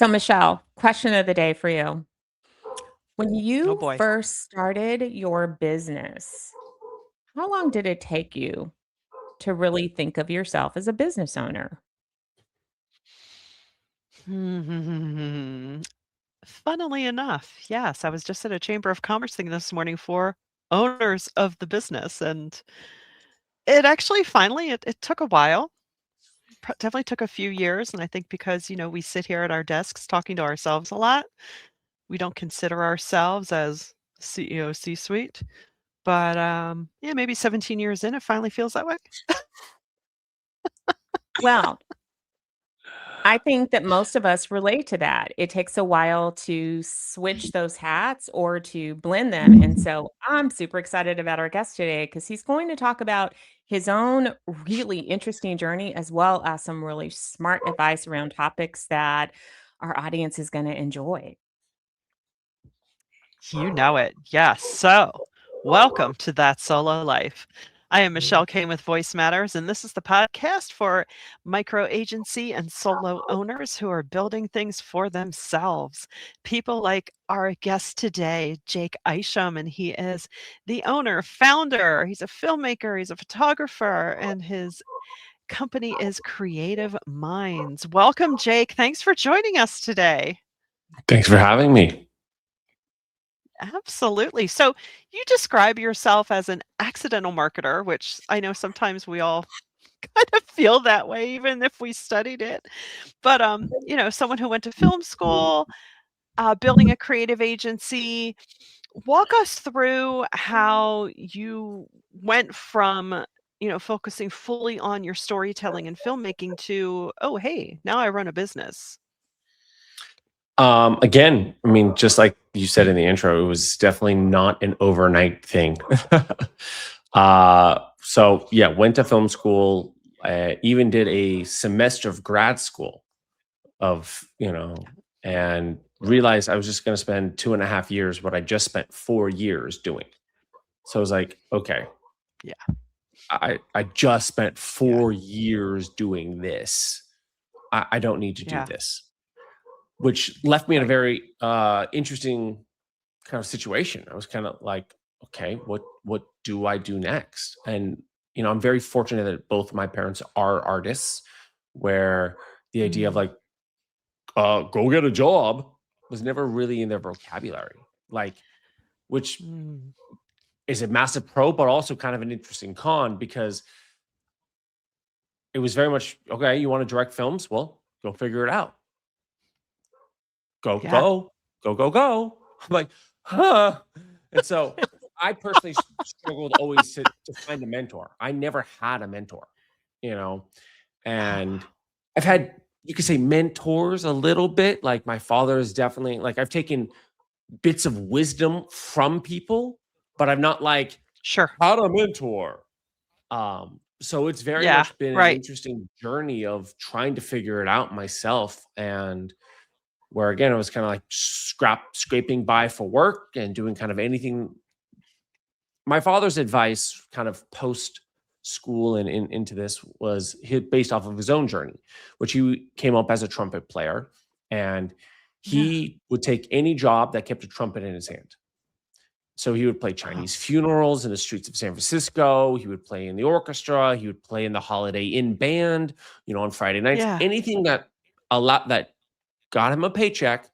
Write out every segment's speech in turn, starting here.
So, Michelle, question of the day for you. When Oh you boy. first started your business, how long did it take you to really think of yourself as a business owner? Hmm. Funnily enough, yes, I was just at a Chamber of Commerce thing this morning for owners of the business, and it actually finally it took a while. Definitely took a few years, and I think because we sit here at our desks talking to ourselves a lot, we don't consider ourselves as CEO C-suite. But yeah, maybe 17 years in, it finally feels that way. Well, I think that most of us relate to that. It takes a while to switch those hats or to blend them. And so I'm super excited about our guest today because he's going to talk about his own really interesting journey as well as some really smart advice around topics that our audience is going to enjoy. You know it. Yes. So, welcome to That Solo Life. I am Michelle Kane with Voice Matters, and this is the podcast for micro agency and solo owners who are building things for themselves. People like our guest today, Jake Isham, and he is the owner, founder. He's a filmmaker, he's a photographer, and his company is Creative Minds. Welcome, Jake. Thanks for joining us today. Thanks for having me. Absolutely. So you describe yourself as an accidental marketer, which I know sometimes we all kind of feel that way, even if we studied it. But someone who went to film school, building a creative agency. Walk us through how you went from focusing fully on your storytelling and filmmaking to, oh, hey, now I run a business. Again, I mean, just like you said in the intro, it was definitely not an overnight thing. So yeah, went to film school, even did a semester of grad school of, and realized I was just going to spend 2.5 years what I just spent 4 years doing. So I was like, okay, Yeah. I just spent Yeah. 4 years doing this. I don't need to do Yeah. this, which left me in a Right. very interesting kind of situation. I was kind of like, okay, what do I do next? And I'm very fortunate that both my parents are artists, where the idea of Mm. like, go get a job was never really in their vocabulary. Like, which Mm. is a massive pro, but also kind of an interesting con because it was very much okay. You want to direct films? Well, go figure it out. Go, Yeah. go, go, go, go. I'm like, huh. And so I personally struggled always to find a mentor. I never had a mentor, you know, Oh, and wow. I've had, you could say mentors a little bit. Like my father is definitely like, I've taken bits of wisdom from people, but I've not like Sure. had a mentor. So it's very Yeah. much been an Right. interesting journey of trying to figure it out myself. And where again, I was kind of like scraping by for work and doing kind of anything. My father's advice, kind of post school and into this, was based off of his own journey, which he came up as a trumpet player, and Yeah. he would take any job that kept a trumpet in his hand. So he would play Oh, Chinese funerals in the streets of San Francisco. He would play in the orchestra. He would play in the Holiday Inn band, on Friday nights. yeah. Anything that a lot that got him a paycheck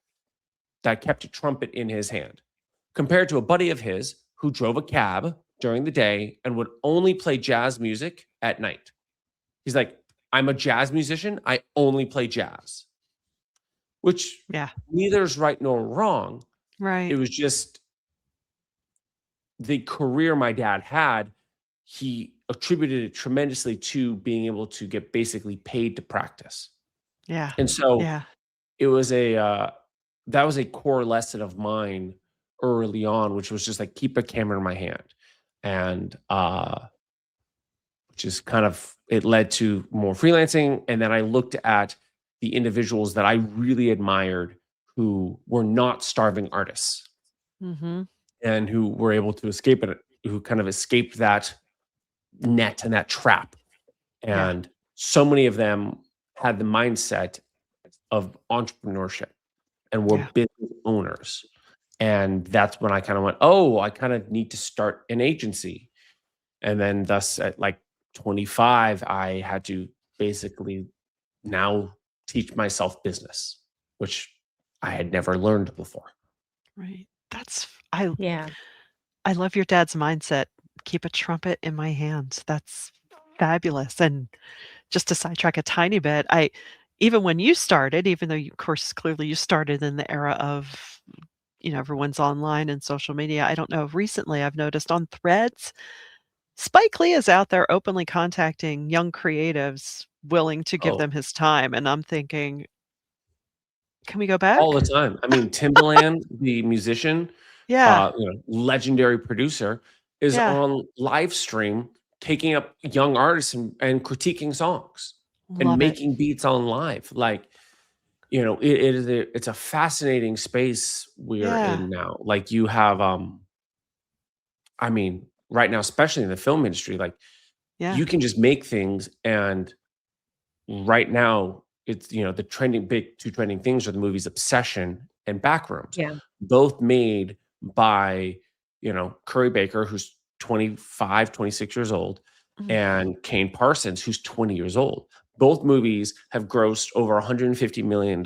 that kept a trumpet in his hand, compared to a buddy of his who drove a cab during the day and would only play jazz music at night. He's like, I'm a jazz musician. I only play jazz, which Yeah. neither is right nor wrong. It Right. was just the career my dad had. He attributed it tremendously to being able to get basically paid to practice. Yeah. And so Yeah. it was that was a core lesson of mine early on, which was just like keep a camera in my hand. And which is kind of, it led to more freelancing. And then I looked at the individuals that I really admired who were not starving artists Mhm. and who were able to escape it, who kind of escaped that net and that trap. Yeah. And so many of them had the mindset of entrepreneurship. and we're Yeah. business owners. And that's when I kind of went, oh, I kind of need to start an agency. And then thus at like 25, I had to basically now teach myself business, which I had never learned before. Right. Yeah. I love your dad's mindset. Keep a trumpet in my hands. That's fabulous. And just to sidetrack a tiny bit, I even when you started, even though you, of course, clearly you started in the era of, everyone's online and social media. I don't know. Recently, I've noticed on Threads, Spike Lee is out there openly contacting young creatives willing to give Oh, them his time. And I'm thinking, can we go all the back? time. I mean, Timbaland, the musician, Yeah. legendary producer, is Yeah. on live stream taking up young artists and critiquing songs and Love it. making beats on live. Like, it's a fascinating space we're Yeah. in now. Like you have, I mean, right now, especially in the film industry, like Yeah. you can just make things and right now it's the two trending things are the movies Obsession and Backrooms, Yeah. both made by Curry Baker, who's 25, 26 years old, Mm. and Kane Parsons, who's 20 years old. Both movies have grossed over $150 million,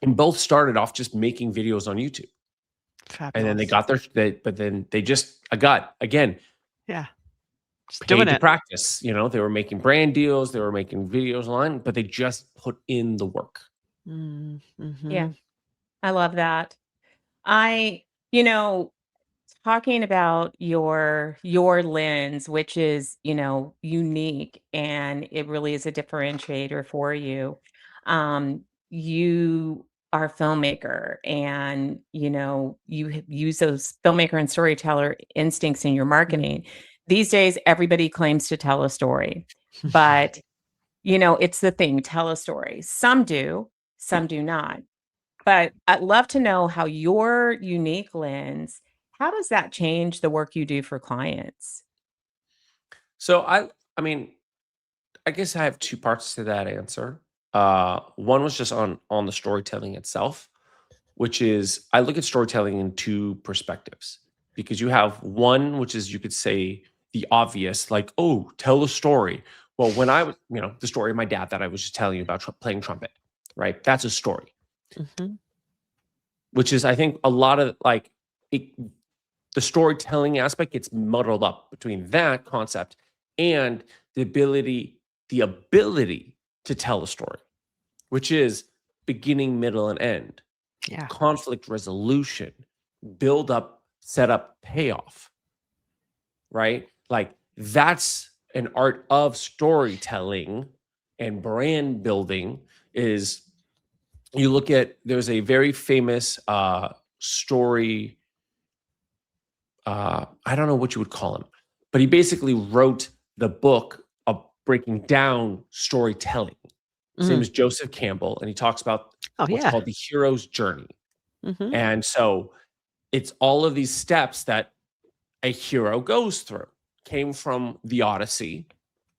and both started off just making videos on YouTube, and then they Fabulous. got but then they just got again Yeah. Just doing paid to it. practice. They were making brand deals, they were making videos online, but they just put in the work. Mm, Yeah. mhm. I love that. I, you know, talking about your lens, which is, unique and it really is a differentiator for you. You are a filmmaker and, use those filmmaker and storyteller instincts in your Mm. marketing. These days, everybody claims to tell a story, but, it's the thing, tell a story. Some do, some do not. But I'd love to know how your unique lens, how does that change the work you do for clients? So I mean, I guess I have two parts to that answer. One was just on the storytelling itself, which is I look at storytelling in two perspectives because you have one, which is you could say the obvious, like, oh, tell a story. Well, when I was, the story of my dad that I was just telling you about playing trumpet, right? That's a story, Mhm. which is I think a lot of like it, the storytelling aspect gets muddled up between that concept and the ability to tell a story, which is beginning, middle, and end, Yeah. conflict resolution, build up, set up, payoff, right? Like that's an art of storytelling and brand building. Is you look at there's a very famous story, I don't know what you would call him, but he basically wrote the book of breaking down storytelling. His name Mhm. is Joseph Campbell, and he talks about Oh, what's yeah. called the hero's journey. Mhm. And so it's all of these steps that a hero goes through. Came from the Odyssey,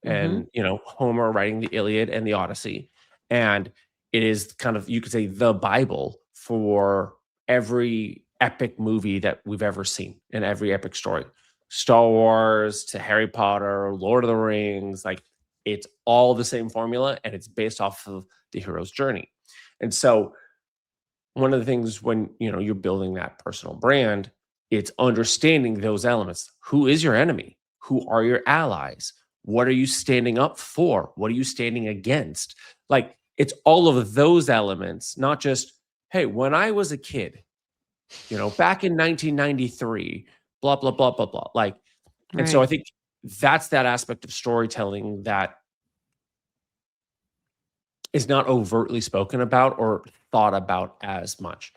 Mhm. and Homer writing the Iliad and the Odyssey, and it is kind of, you could say, the Bible for every epic movie that we've ever seen and every epic story. Star Wars to Harry Potter, Lord of the Rings, like it's all the same formula and it's based off of the hero's journey. And so one of the things when you're building that personal brand, it's understanding those elements. Who is your enemy? Who are your allies? What are you standing up for? What are you standing against? Like it's all of those elements, not just, hey, when I was a kid, back in 1993, blah blah blah blah blah. Like, and so Right. I think that's that aspect of storytelling that is not overtly spoken about or thought about as much.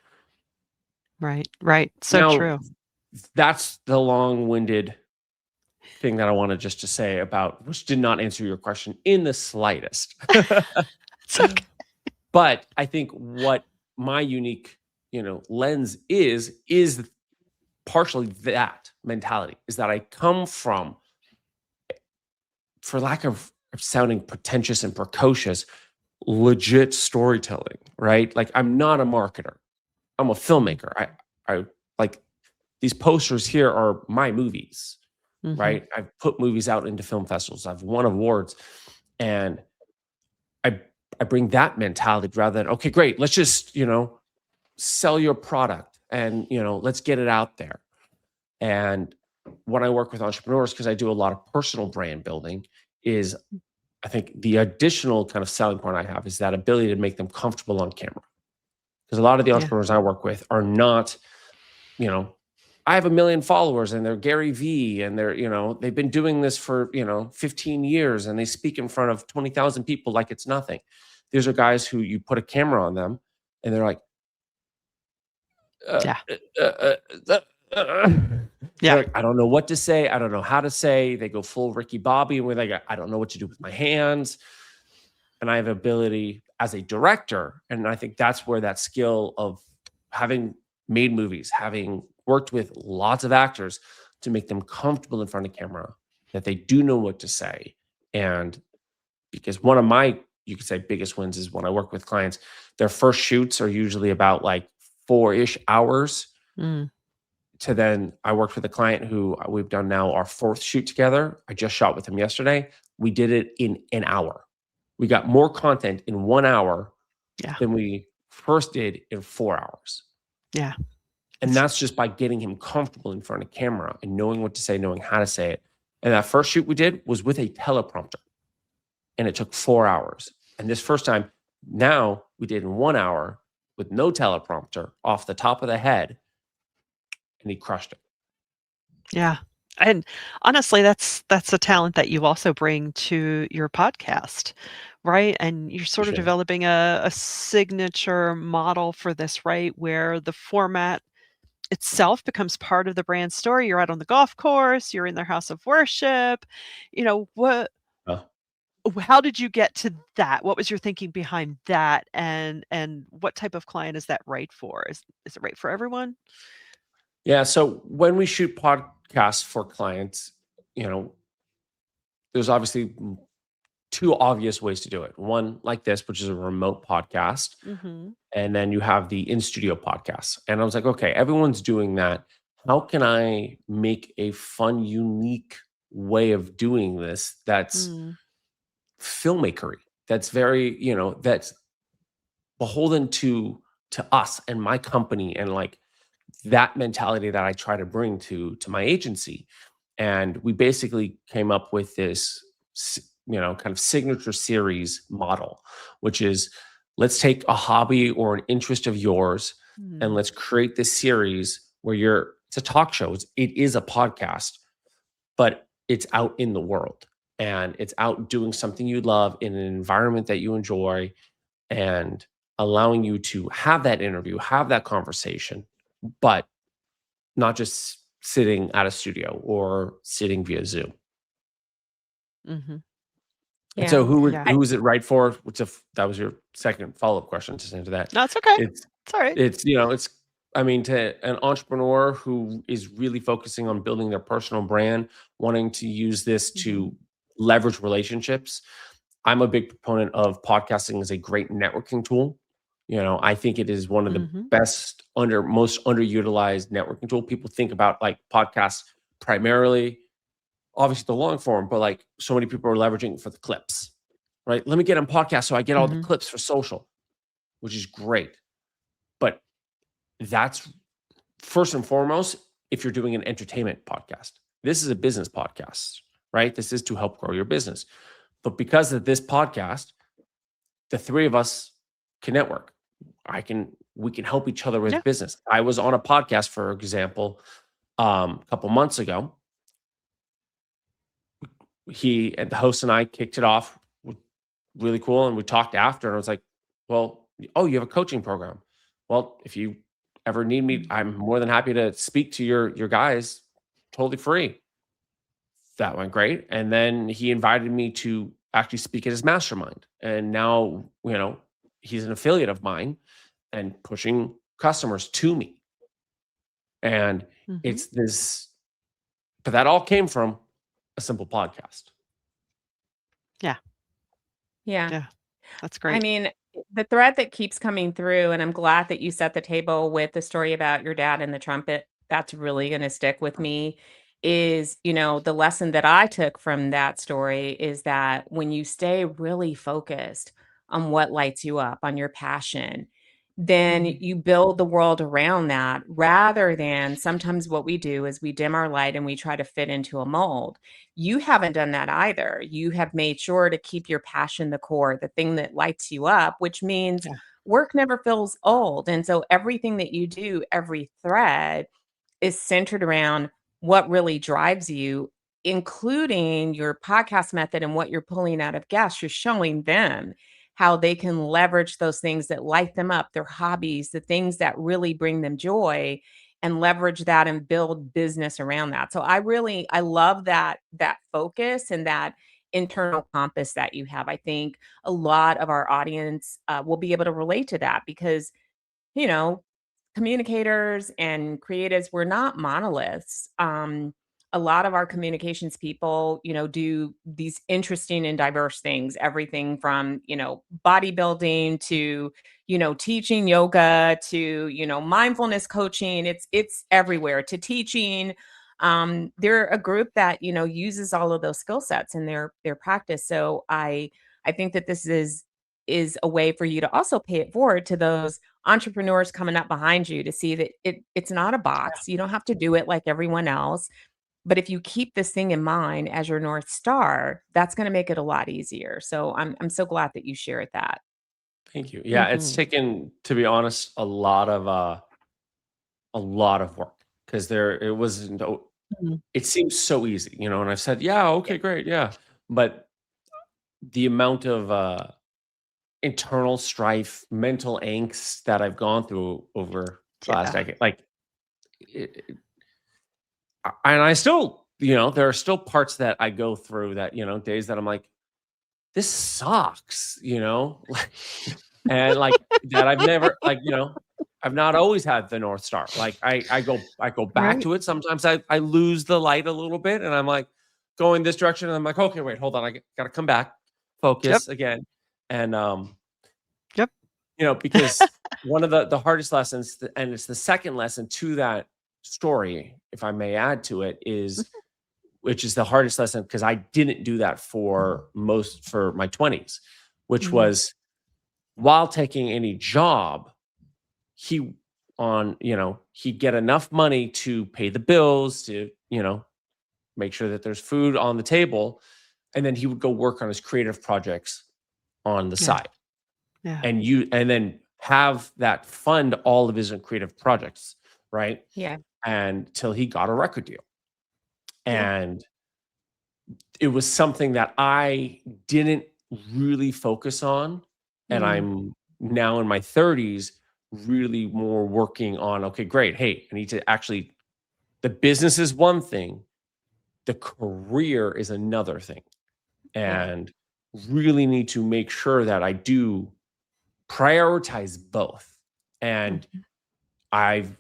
Right. Right. So Now, true. that's the long-winded thing that I wanted just to say about, which did not answer your question in the slightest. It's okay. But I think what my unique, lens is partially that mentality, is that I come from, for lack of sounding pretentious and precocious, legit storytelling, right? Like, I'm not a marketer. I'm a filmmaker. I like, these posters here are my movies, right? I've put movies out into film festivals. I've won awards, and I I bring that mentality rather than, okay, great, let's just, sell your product and, let's get it out there. And when I work with entrepreneurs, because I do a lot of personal brand building, is I think the additional kind of selling point I have is that ability to make them comfortable on camera. Because a lot of the Yeah. entrepreneurs I work with are not, you know, I have 1 million followers and they're Gary V and they've been doing this for, 15 years and they speak in front of 20,000 people like it's nothing. These are guys who you put a camera on them and they're like, uh, Yeah. uh, uh, uh, uh, Yeah. they're like, I don't know what to say. I don't know how to say. They go full Ricky Bobby and we're like, I don't know what to do with my hands. And I have ability as a director. And I think that's where that skill of having made movies, having worked with lots of actors to make them comfortable in front of camera, that they do know what to say. And because one of my, you could say, biggest wins is when I work with clients, their first shoots are usually about like 4-ish hours. Mm. To then I worked with a client who we've done now our 4th shoot together. I just shot with him yesterday. We did it in an hour. We got more content in 1 hour Yeah. than we first did in 4 hours. Yeah. And that's just by getting him comfortable in front of camera and knowing what to say, knowing how to say it. And that first shoot we did was with a teleprompter. And it took 4 hours. And this first time, now we did in 1 hour with no teleprompter off the top of the head. And he crushed it. Yeah. And honestly, that's a talent that you also bring to your podcast, right? And you're sort of Appreciate it. developing a signature model for this, right? Where the format itself becomes part of the brand story. You're out on the golf course, you're in their house of worship. What Uh, how did you get to that? What was your thinking behind that? And what type of client is that right for? Is it right for everyone? Yeah. So when we shoot podcasts for clients, there's obviously 2 obvious ways to do it. One, like this, which is a remote podcast. Mhm. And then you have the in-studio podcasts. And I was like, okay, everyone's doing that. How can I make a fun, unique way of doing this that's Mm. filmmakery, that's very, that's beholden to us and my company and like that mentality that I try to bring to my agency. And we basically came up with this kind of signature series model, which is, let's take a hobby or an interest of yours and Mm. let's create this series where it's a talk show, it is a podcast, but it's out in the world and it's out doing something you love in an environment that you enjoy and allowing you to have that interview, have that conversation, but not just sitting at a studio or sitting via Zoom. Mhm. And so Yeah. Yeah. who is it right for? That was your second follow-up question to into that. No, it's okay. It's It's all right. it's I mean, to an entrepreneur who is really focusing on building their personal brand, wanting to use this Mhm. to leverage relationships. I'm a big proponent of podcasting as a great networking tool. I think it is one of the Mhm. best most underutilized networking tool. People think about like podcasts primarily, obviously the long form, but like so many people are leveraging it for the clips, right? Let me get on podcast so I get all the Mhm. clips for social, which is great. But that's first and foremost if you're doing an entertainment podcast. This is a business podcast, right? This is to help grow your business. But because of this podcast, the 3 of us can network. We can help each other Yeah. with business. I was on a podcast, for example, a couple months ago. The host and I kicked it off with really cool. And we talked after and I was like, well, oh, you have a coaching program. Well, if you ever need me, Mm. I'm more than happy to speak to your guys totally free. That went great. And then he invited me to actually speak at his mastermind. And now, he's an affiliate of mine and pushing customers to me. And Mhm. it's this, but that all came from a simple podcast. Yeah. Yeah. Yeah. That's I great. mean, the thread that keeps coming through, and I'm glad that you set the table with the story about your dad and the trumpet, that's really going to stick with me. Is, the lesson that I took from that story is that when you stay really focused on what lights you up, on your passion, then Mhm. you build the world around that rather than sometimes what we do is we dim our light and we try to fit into a mold. You haven't done that either. You have made sure to keep your passion the core, the thing that lights you up, which means Yeah. work never feels old. And so everything that you do, every thread is centered around what really drives you, including your podcast method and what you're pulling out of guests. You're showing them how they can leverage those things that light them up, their hobbies, the things that really bring them joy, and leverage that and build business around that. So I love that focus and that internal compass that you have. I think a lot of our audience will be able to relate to that because you know, communicators and creatives, we're not monoliths. A lot of our communications people, do these interesting and diverse things, everything from, bodybuilding to, teaching yoga to, mindfulness coaching. It's everywhere to teaching. They're a group that, uses all of those skill sets in their practice. So I think that this is a way for you to also pay it forward to those entrepreneurs coming up behind you to see that it's not a box. You don't have to do it like everyone else. But if you keep this thing in mind as your North Star, that's going to make it a lot easier. So I'm so glad that you shared that. Thank you. Yeah, it's Mhm. taken, to be honest, a lot of work because there it was no Mhm. it seems so easy, and I've said, "Yeah, Yeah. okay, great, yeah." But the amount of internal strife, mental angst that I've gone through over the last Yeah. decade, like, and I still, there are still parts that I go through that, days that I'm like, this sucks, like, and like that I've never, like, I've not always had the North Star. Like I go back Right. to it. Sometimes I lose the light a little bit and I'm like going this direction and I'm like, okay, wait, hold on. Got to come back, Yep. focus again. And, Yep. because one of the hardest lessons, and it's the second lesson to that story, if I may add to it, is which is the hardest lesson because I didn't do that for my 20s, which Mhm. was while taking any job, he he'd get enough money to pay the bills, to, make sure that there's food on the table, and then he would go work on his creative projects on the Yeah. side. Yeah. And then have that fund all of his creative projects, right? Yeah. And till he got a record deal. Yeah. And it was something that I didn't really focus on, and Mm. I'm now in my 30s really more working on, okay, great. Hey, I need to actually, the business is one thing, the career is another thing. Yeah. And really need to make sure that I do prioritize both. And Mhm. I've,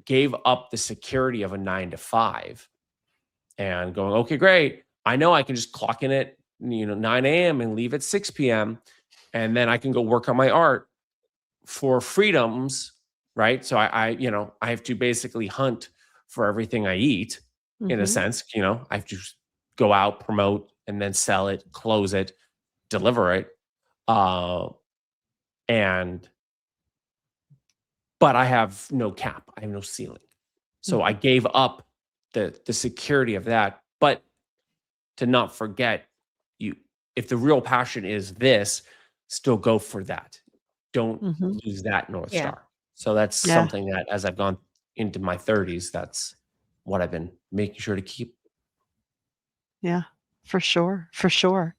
gave up the security of a 9 to 5 and going, okay, great. I know I can just clock in at 9 a.m. and leave at 6 p.m. And then I can go work on my art for freedoms, right? So I have to basically hunt for everything I eat in a Mhm. sense. I have to go out, promote, and then sell it, close it, deliver it. Uh, and but I have no cap. I have no ceiling. So I Mhm. gave up the security of that. But to not forget, you if the real passion is this, still go for that. Don't Mhm. lose that North Yeah. Star. So that's Yeah. something that as I've gone into my 30s, that's what I've been making sure to keep. Yeah. For sure. For sure.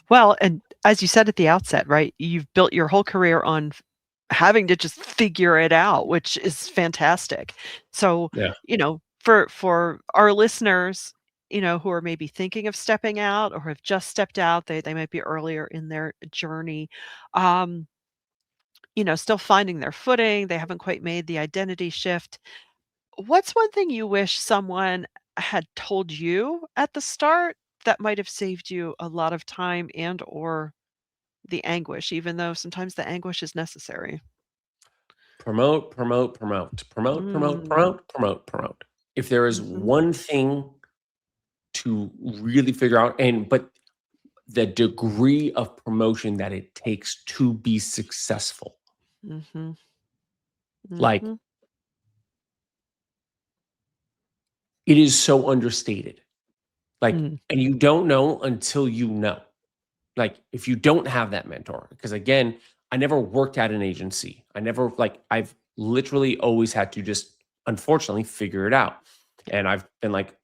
Well, and as you said at the outset, right, you've built your whole career on having to just figure it out, which is fantastic. So, Yeah. for our listeners, who are maybe thinking of stepping out or have just stepped out, they might be earlier in their journey, um, still finding their footing, they haven't quite made the identity shift. What's one thing you wish someone had told you at the start that might have saved you a lot of time and or the anguish, even though sometimes the anguish is necessary. Promote, promote, promote, promote, promote, Mm. promote, promote, promote. If there is Mhm. one thing to really figure out, but the degree of promotion that it takes to be successful, Mhm. like Mhm. it is so understated. Like, Mm. and you don't know until you know. Like, if you don't have that mentor, because again, I never worked at an agency. I never, like, I've literally always had to just, unfortunately, figure it out. And I've been like,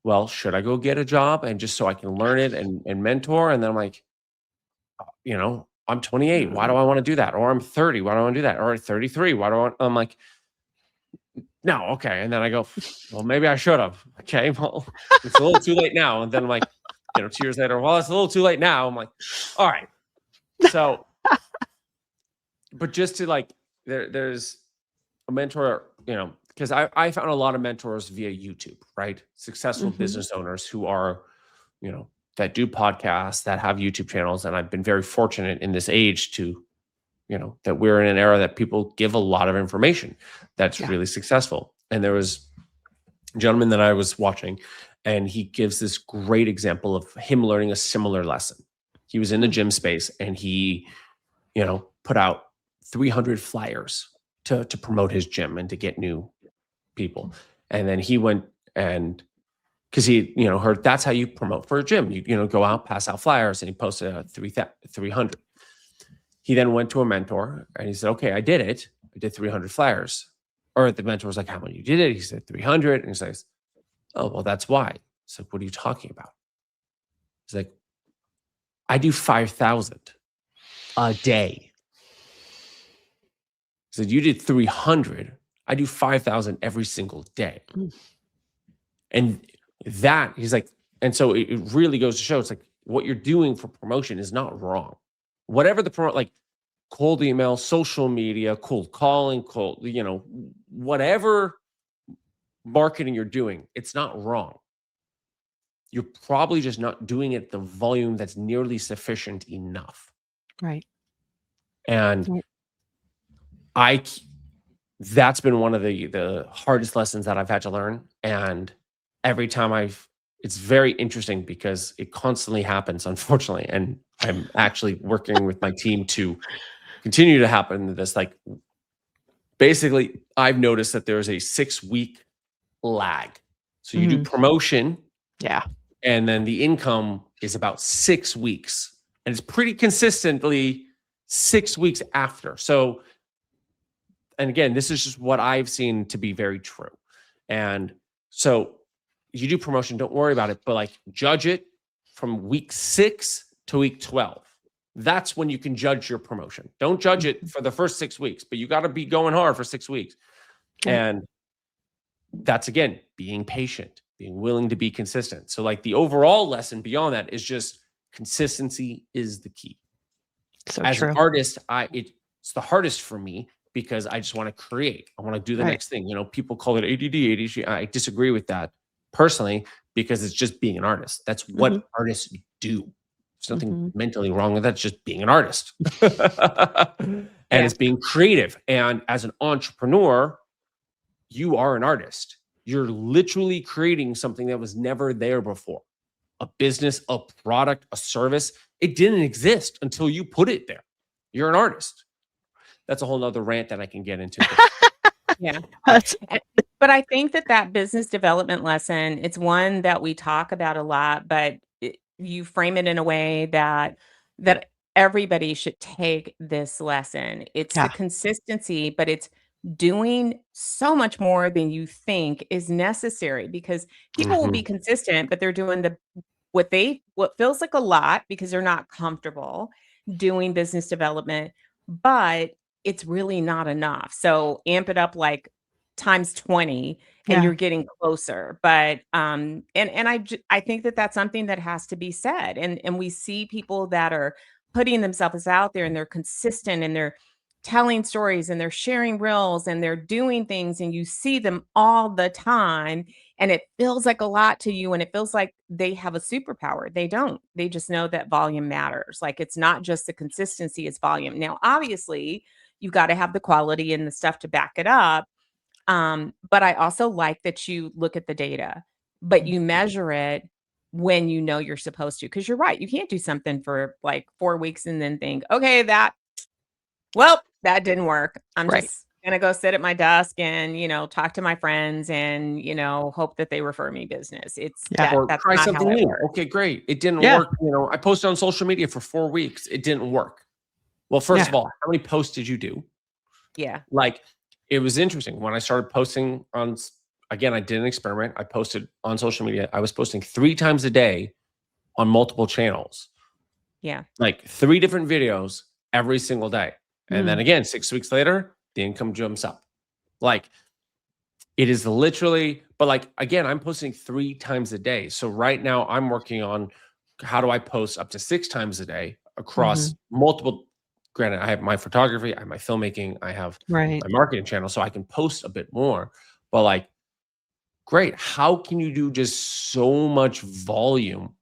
well, should I go get a job and just so I can learn it and mentor? And then I'm like, I'm 28. Why do Mm. I want to do that? Or I'm 30. Why do I want to do that? Or 33. Why do I want, I'm like, no, okay. And then I go, well, maybe I should have. Okay. Well, it's a little too late now. And then I'm like, 2 years later, well, it's a little too late now. I'm like, all right. So, but just to like, there's a mentor, because I found a lot of mentors via YouTube, right? Successful Mhm. business owners who are, that do podcasts, that have YouTube channels. And I've been very fortunate in this age to, that we're in an era that people give a lot of information that's Yeah. really successful. And there was a gentleman that I was watching, and he gives this great example of him learning a similar lesson. He was in the Mm. gym space and he, put out 300 flyers to promote his gym and to get new people. And then he went and because he, heard that's how you promote for a gym. You go out, pass out flyers, and he posted 300. He then went to a mentor and he said, okay, I did it. I did 300 flyers. Or the mentor was like, how many you did it? He said 300. And he says, oh, well, that's why. It's like, what are you talking about? He's like, I do 5,000 a day. He said, you did 300. I do 5,000 every single day. Mm. And that, he's like, and so it really goes to show it's like what you're doing for promotion is not wrong. Whatever the promote, like cold email, social media, cold calling, whatever marketing you're doing, it's not wrong. You're probably just not doing it at the volume that's nearly sufficient enough. Right. And Right. that's been one of the hardest lessons that I've had to learn. And every time it's very interesting because it constantly happens, unfortunately. And I'm actually working with my team to continue to happen this, like, basically I've noticed that there's a 6-week lag. So you do Mhm. promotion Yeah. and then the income is about 6 weeks. And it's pretty consistently 6 weeks after. So, and again, this is just what I've seen to be very true. And so you do promotion, don't worry about it, but like judge it from week 6 to week 12. That's when you can judge your promotion. Don't judge it Mhm. for the first 6 weeks, but you got to be going hard for 6 weeks. Right. And that's again, being patient, being willing to be consistent. So like the overall lesson beyond that is just consistency is the key. So As an true. artist, it's the hardest for me because I just want to create. I want to do the Right. next thing. People call it ADD, ADHD. I disagree with that personally because it's just being an artist. That's Mhm. what artists do. There's nothing Mhm. mentally wrong with that. It's just being an artist. And Yeah. it's being creative. And as an entrepreneur, you are an artist. You're literally creating something that was never there before. A business, a product, a service. It didn't exist until you put it there. You're an artist. That's a whole nother rant that I can get into. Yeah. That's And but I think that business development lesson, it's one that we talk about a lot, but you frame it in a way that everybody should take this lesson. It's the yeah. consistency, but it's doing so much more than you think is necessary because people will be Mhm. consistent, but they're doing what feels like a lot because they're not comfortable doing business development, but it's really not enough. So amp it up like times 20 and Yeah. you're getting closer. But I think that that's something that has to be said. And we see people that are putting themselves out there and they're consistent and they're telling stories and they're sharing reels and they're doing things and you see them all the time and it feels like a lot to you and it feels like they have a superpower. They don't. They just know that volume matters. Like it's not just the consistency, it's volume. Now, obviously, you've got to have the quality and the stuff to back it up. But I also like that you look at the data, but you measure it when you know you're supposed to. Because you're right. You can't do something for like 4 weeks and then think, okay, that didn't work. I'm Right. just gonna go sit at my desk and, talk to my friends and, hope that they refer me business. It's Yeah. that Or that's try not how something it new. works. Okay, great. It didn't Yeah. work. I posted on social media for 4 weeks. It didn't work. Well, first Yeah. of all, how many posts did you do? Yeah. Like, it was interesting when I started posting again, I did an experiment. I posted on social media. I was posting 3 times a day on multiple channels, Yeah. like 3 different videos every single day. And then again, 6 weeks later, the income jumps up. Like, it is literally, but like, again, I'm posting 3 times a day. So right now I'm working on how do I post up to 6 times a day across multiple. Granted, I have my photography, I have my filmmaking, I have Right. my marketing channel, so I can post a bit more. But like, great. How can you do just so much volume?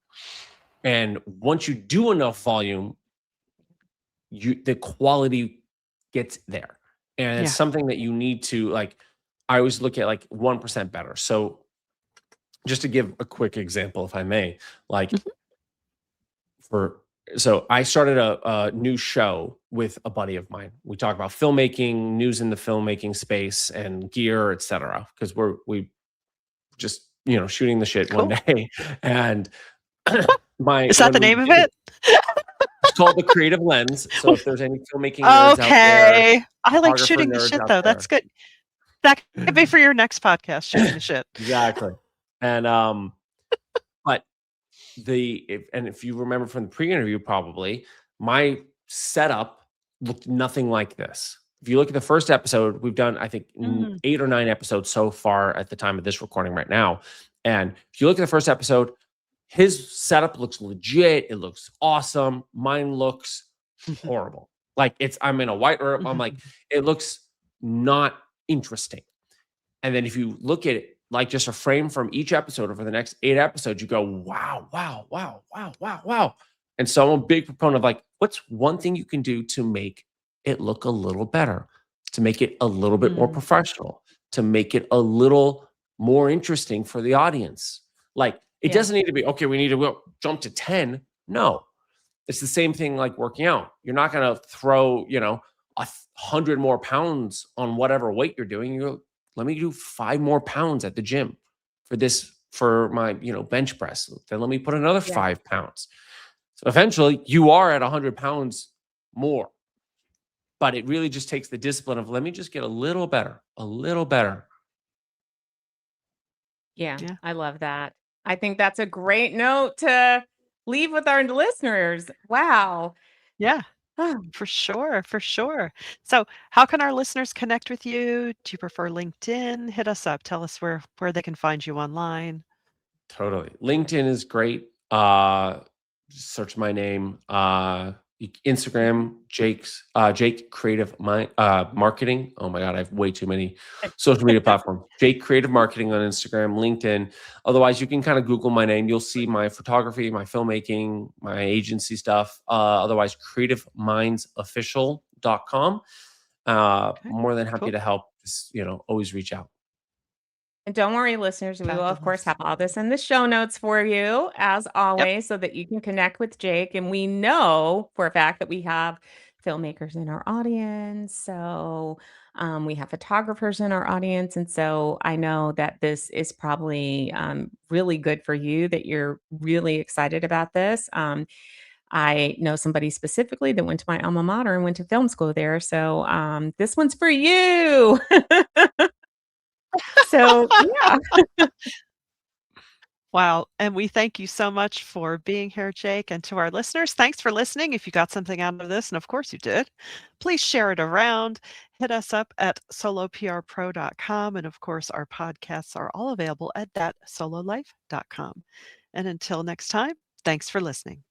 And once you do enough volume, the quality gets there. And it's Yeah. something that you need to like. I always look at like 1% better. So just to give a quick example, if I may, like Mhm. for so I started a new show with a buddy of mine. We talk about filmmaking, news in the filmmaking space, and gear, etc. Because we just shooting the shit one Cool. day, and my Is that when the we name of did it, it? it's called the Creative Lens. So if there's any filmmaking nerds out there, Okay. I like photographer shooting the nerds shit out though. That's there, good. That could be for your next podcast, shooting the shit. exactly. And but if you remember from the pre-interview, probably my setup looked nothing like this. If you look at the first episode, we've done I think 8 or 9 episodes so far at the time of this recording right now. And if you look at the first episode, his setup looks legit. It looks awesome. Mine looks horrible. Like I'm in a white room. I'm like, it looks not interesting. And then if you look at it like just a frame from each episode over the next 8 episodes, you go, wow, wow, wow, wow, wow, wow. And so I'm a big proponent of like, what's one thing you can do to make it look a little better, to make it a little bit more professional, to make it a little more interesting for the audience. Like it Yeah. doesn't need to be, okay, we need to jump to 10. No, it's the same thing like working out. You're not going to throw, 100 more pounds on whatever weight you're doing. Let me do 5 more pounds at the gym for my, bench press. Then let me put another Yeah. 5 pounds. So eventually you are at 100 pounds more. But it really just takes the discipline of let me just get a little better, a little better. Yeah. Yeah. I love that. I think that's a great note to leave with our listeners. Wow. Yeah. Oh, For sure, for sure. So, how can our listeners connect with you? Do you prefer LinkedIn? Hit us up. Tell us where they can find you online. Totally. LinkedIn is great. Search my name. Instagram, Jake Creative Marketing. Oh my God, I have way too many social media platforms. Jake Creative Marketing on Instagram, LinkedIn. Otherwise, you can kind of Google my name. You'll see my photography, my filmmaking, my agency stuff. Otherwise, creativemindsofficial.com. Okay. More than happy Cool. to help. Just, always reach out. and don't worry, listeners, we will, of course, Fabulous. have all this in the show notes for you, as Yep. always, so that you can connect with Jake. And we know for a fact that we have filmmakers in our audience. So we have photographers in our audience. And so I know that this is probably really good for you, that you're really excited about this. I know somebody specifically that went to my alma mater and went to film school there. So this one's for you. So, yeah. Wow. And we thank you so much for being here, Jake. And to our listeners, thanks for listening. If you got something out of this, and of course you did, please share it around. Hit us up at soloprpro.com. And of course, our podcasts are all available at thatsololife.com. And until next time, thanks for listening.